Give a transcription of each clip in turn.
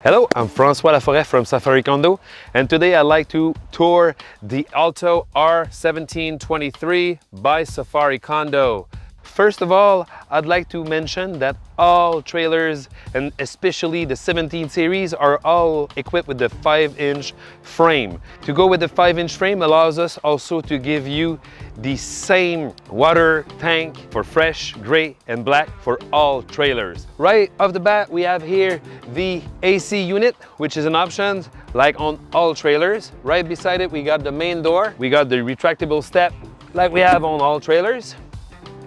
Hello, I'm François Laforêt from Safari Condo, and today I'd like to tour the Alto R1723 by Safari Condo. First of all, I'd like to mention that all trailers, and especially the 17 series, are all equipped with the 5-inch frame. To go with the 5-inch frame allows us also to give you the same water tank for fresh, gray, and black for all trailers. Right off the bat, we have here the AC unit, which is an option like on all trailers. Right beside it, we got the main door. We got the retractable step like we have on all trailers.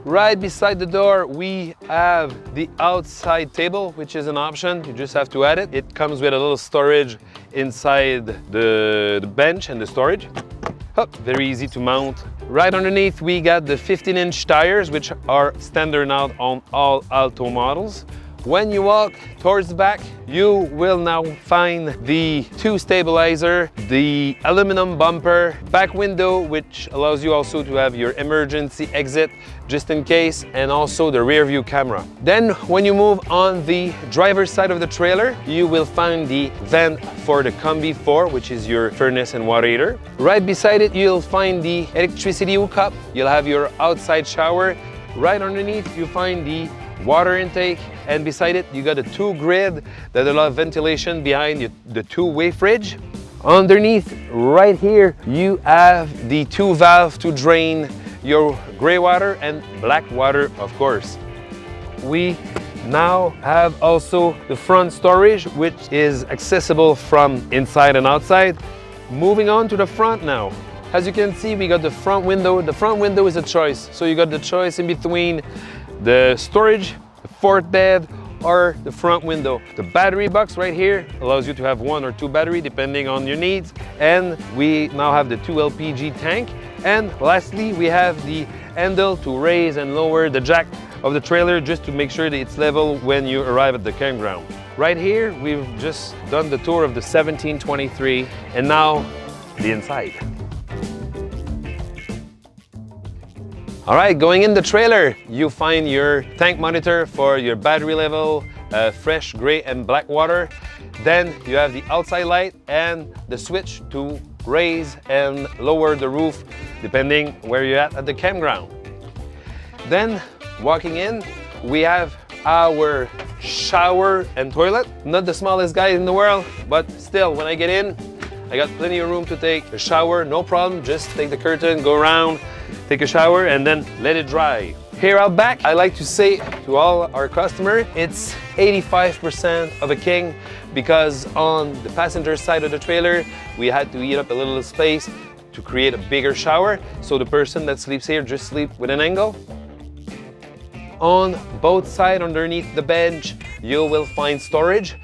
Right beside the door, we have the outside table, which is an option. You just have to add it. It comes with a little storage inside the bench and the storage. Oh, very easy to mount. Right underneath, we got the 15-inch tires, which are standard now on all Alto models. When you walk towards the back, you will now find the 2 stabilizer, the aluminum bumper, back window, which allows you also to have your emergency exit just in case, and also the rear view camera. Then when you move on the driver's side of the trailer, you will find the vent for the Combi 4, which is your furnace and water heater. Right beside it, you'll find the electricity hookup. You'll have your outside shower. Right underneath, you find the water intake, and beside it you got a 2 grid that allows ventilation behind the 2-way fridge. Underneath right here you have the 2 valves to drain your gray water and black water, of course. We now have also the front storage, which is accessible from inside and outside. Moving on to the front now. As you can see, we got the front window. The front window is a choice, so you got the choice in between the storage, the 4th bed, or the front window. The battery box right here allows you to have 1 or 2 battery depending on your needs. And we now have the 2 LPG tank. And lastly, we have the handle to raise and lower the jack of the trailer just to make sure that it's level when you arrive at the campground. Right here, we've just done the tour of the 1723, and now the inside. All right, going in the trailer, you find your tank monitor for your battery level, fresh, gray, and black water. Then you have the outside light and the switch to raise and lower the roof depending where you're at the campground. Then, walking in, we have our shower and toilet. Not the smallest guy in the world, but still, when I get in, I got plenty of room to take a shower, no problem. Just take the curtain, go around, take a shower, and then let it dry. Here out back, I like to say to all our customers, it's 85% of a king, because on the passenger side of the trailer, we had to eat up a little space to create a bigger shower, so the person that sleeps here just sleep with an angle. On both sides underneath the bench, you will find storage.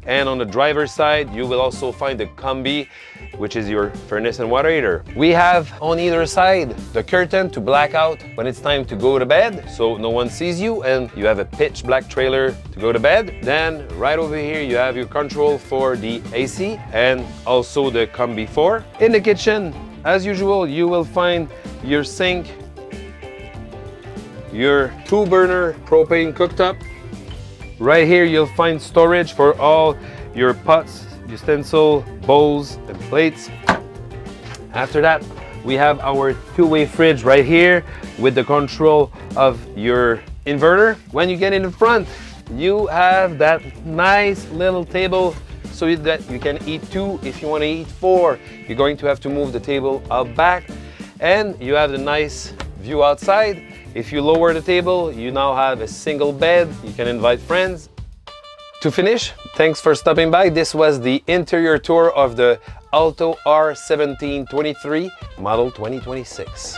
And on the driver's side, you will also find the Combi, which is your furnace and water heater. We have on either side the curtain to black out when it's time to go to bed, so no one sees you, and you have a pitch black trailer to go to bed. Then right over here, you have your control for the AC and also the Combi 4. In the kitchen, as usual, you will find your sink, your 2-burner propane cooktop. Right here, you'll find storage for all your pots, utensils, bowls, and plates. After that, we have our 2-way fridge right here with the control of your inverter. When you get in the front, you have that nice little table so that you can eat 2. If you want to eat 4, you're going to have to move the table out back. And you have the nice view outside. If you lower the table, you now have a single bed. You can invite friends. To finish, thanks for stopping by. This was the interior tour of the Alto R1723 model 2026.